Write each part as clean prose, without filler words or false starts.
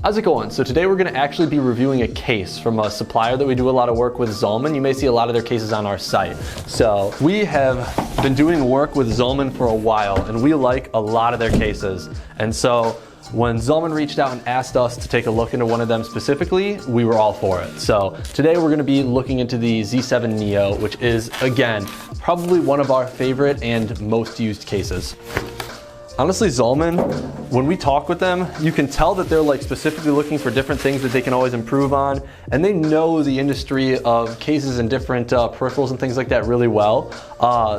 How's it going? So today we're going to actually be reviewing a case from a supplier that we do a lot of work with, Zalman. You may see a lot of their cases on our site. So we have been doing work with Zalman for a while and we like a lot of their cases. And so when Zalman reached out and asked us to take a look into one of them specifically, we were all for it. So today we're going to be looking into the Z7 Neo, which is, again, probably one of our favorite and most used cases. Honestly, Zalman, when we talk with them, you can tell that they're like specifically looking for different things that they can always improve on, and they know the industry of cases and different peripherals and things like that really well.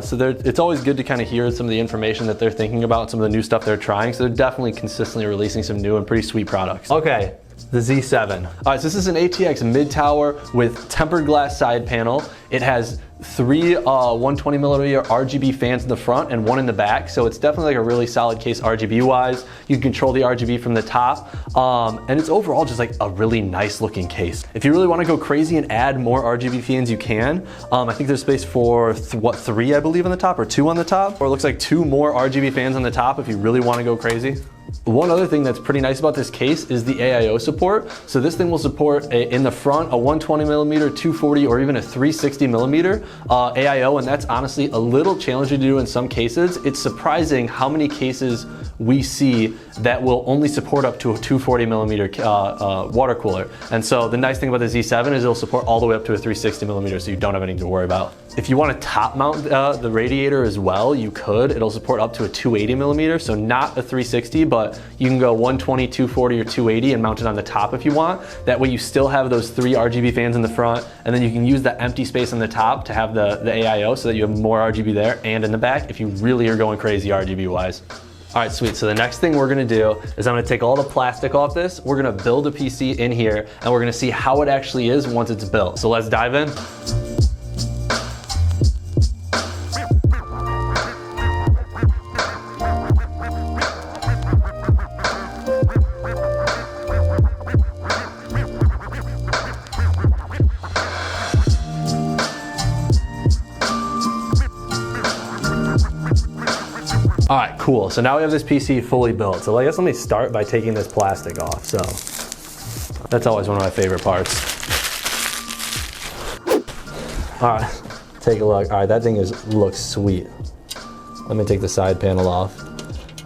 So it's always good to kind of hear some of the information that they're thinking about, some of the new stuff they're trying. So they're definitely consistently releasing some new and pretty sweet products. Okay, the Z7. All right, so this is an ATX mid-tower with tempered glass side panel. It has three 120 millimeter RGB fans in the front and one in the back, so it's definitely like a really solid case RGB wise. You can control the RGB from the top, and it's overall just like a really nice looking case. If you really want to go crazy and add more RGB fans, you can. I think there's space for three, I believe, on the top, or two on the top, or it looks like two more RGB fans on the top if you really want to go crazy. One other thing that's pretty nice about this case is the AIO support. So this thing will support in the front a 120 millimeter, 240, or even a 360 millimeter AIO, and that's honestly a little challenging to do in some cases. It's surprising how many cases we see that will only support up to a 240 millimeter water cooler. And so the nice thing about the Z7 is it'll support all the way up to a 360 millimeter, so you don't have anything to worry about. If you want to top mount the radiator as well, you could. It'll support up to a 280 millimeter, so not a 360, but you can go 120, 240, or 280 and mount it on the top if you want. That way you still have those three RGB fans in the front, and then you can use that empty space on the top to have the AIO so that you have more RGB there and in the back if you really are going crazy RGB wise. All right, sweet. So the next thing we're gonna do is I'm gonna take all the plastic off this. We're gonna build a PC in here and we're gonna see how it actually is once it's built. So let's dive in. All right, cool. So now we have this PC fully built. So I guess let me start by taking this plastic off. So that's always one of my favorite parts. All right, take a look. All right, that thing looks sweet. Let me take the side panel off.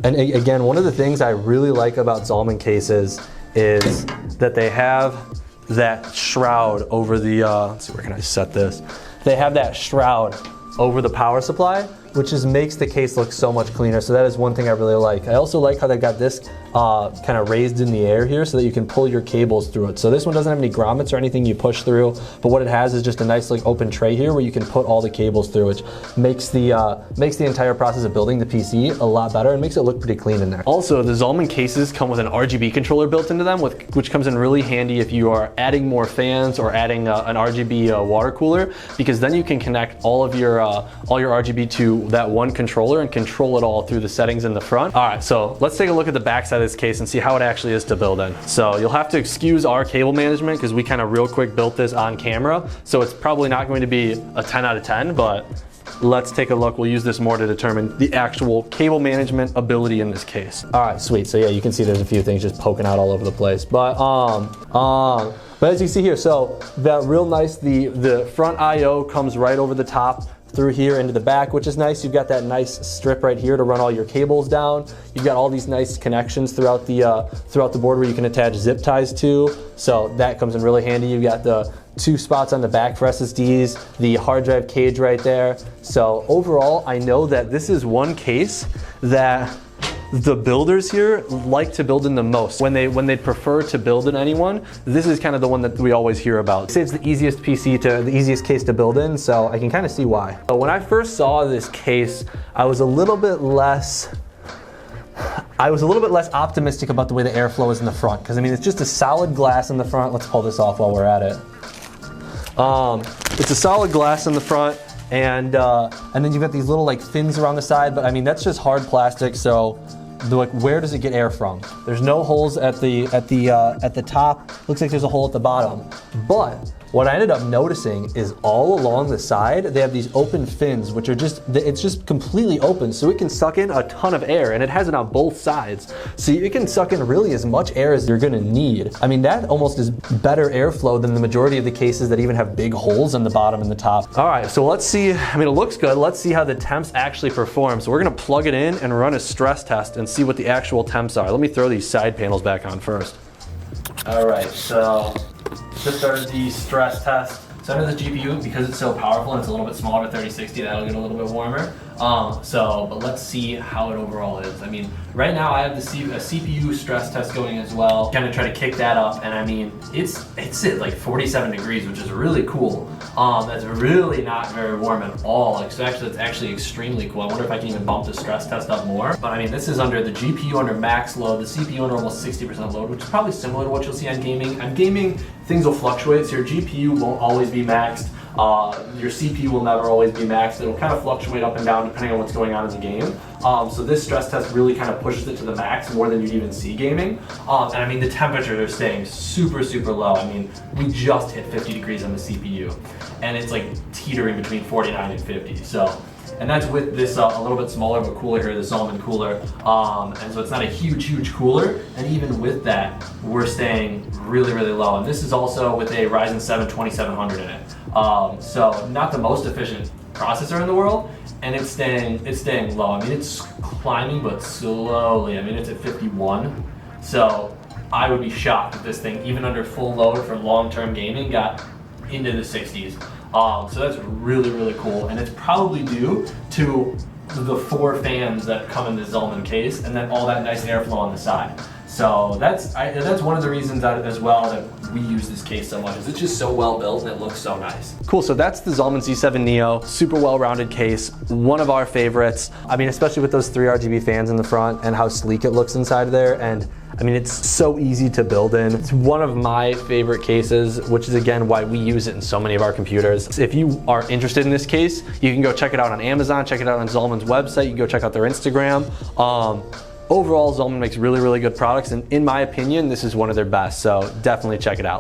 And again, one of the things I really like about Zalman cases is that they have that shroud over the, let's see, where can I set this? They have that shroud over the power supply, which just makes the case look so much cleaner. So that is one thing I really like. I also like how they got this kind of raised in the air here so that you can pull your cables through it. So this one doesn't have any grommets or anything you push through, but what it has is just a nice like open tray here where you can put all the cables through, which makes the entire process of building the PC a lot better and makes it look pretty clean in there. Also, the Zalman cases come with an RGB controller built into them, which comes in really handy if you are adding more fans or adding an RGB water cooler, because then you can connect all your RGB to that one controller and control it all through the settings in the front. All right, so let's take a look at the back side of this case and see how it actually is to build in. So you'll have to excuse our cable management because we kind of real quick built this on camera. So it's probably not going to be a 10 out of 10, but let's take a look. We'll use this more to determine the actual cable management ability in this case. All right, sweet. So yeah, you can see there's a few things just poking out all over the place. But as you see here, so that real nice, the front IO comes right over the top through here into the back, which is nice. You've got that nice strip right here to run all your cables down. You've got all these nice connections throughout the board where you can attach zip ties to. So that comes in really handy. You've got the two spots on the back for SSDs, the hard drive cage right there. So overall, I know that this is one case that the builders here like to build in the most. When they prefer to build in anyone, this is kind of the one that we always hear about. It's the easiest case to build in, so I can kind of see why. But when I first saw this case, I was a little bit less optimistic about the way the airflow is in the front, because I mean, it's just a solid glass in the front. Let's pull this off while we're at it. It's a solid glass in the front, and then you've got these little like fins around the side, but I mean, that's just hard plastic, so like, where does it get air from? There's no holes at the top. Looks like there's a hole at the bottom. But what I ended up noticing is all along the side, they have these open fins, which are it's just completely open, so it can suck in a ton of air, and it has it on both sides. So it can suck in really as much air as you're gonna need. I mean, that almost is better airflow than the majority of the cases that even have big holes in the bottom and the top. All right, so let's see, I mean, it looks good. Let's see how the temps actually perform. So we're gonna plug it in and run a stress test and see what the actual temps are. Let me throw these side panels back on first. All right, so just started the stress test. So under the GPU, because it's so powerful and it's a little bit smaller, 3060, that'll get a little bit warmer. But let's see how it overall is. I mean, right now I have a CPU stress test going as well. Kind of try to kick that up, and I mean, it's at like 47 degrees, which is really cool. That's really not very warm at all. Like, so actually, it's actually extremely cool. I wonder if I can even bump the stress test up more. But I mean, this is under the GPU under max load, the CPU under almost 60% load, which is probably similar to what you'll see on gaming. On gaming, things will fluctuate, so your GPU won't always be maxed. Your CPU will never always be maxed. It'll kind of fluctuate up and down depending on what's going on in the game. So this stress test really kind of pushes it to the max more than you'd even see gaming. And I mean, the temperatures are staying super, super low. I mean, we just hit 50 degrees on the CPU, and it's like teetering between 49 and 50. So, and that's with this a little bit smaller but cooler here, the Zalman cooler. And so it's not a huge, huge cooler. And even with that, we're staying really, really low. And this is also with a Ryzen 7 2700 in it. So not the most efficient processor in the world, and it's staying low. I mean, it's climbing, but slowly. I mean, it's at 51. So I would be shocked if this thing, even under full load for long-term gaming, got into the 60s. So that's really, really cool, and it's probably due to the 4 fans that come in the Zalman case, and then all that nice airflow on the side. So that's one of the reasons that, as well, that we use this case so much, is it's just so well built and it looks so nice. Cool, so that's the Zalman Z7 Neo, super well-rounded case, one of our favorites. I mean, especially with those 3 RGB fans in the front and how sleek it looks inside of there. And I mean, it's so easy to build in. It's one of my favorite cases, which is again why we use it in so many of our computers. If you are interested in this case, you can go check it out on Amazon, check it out on Zalman's website, you can go check out their Instagram. Overall, Zalman makes really, really good products, and in my opinion, this is one of their best, so definitely check it out.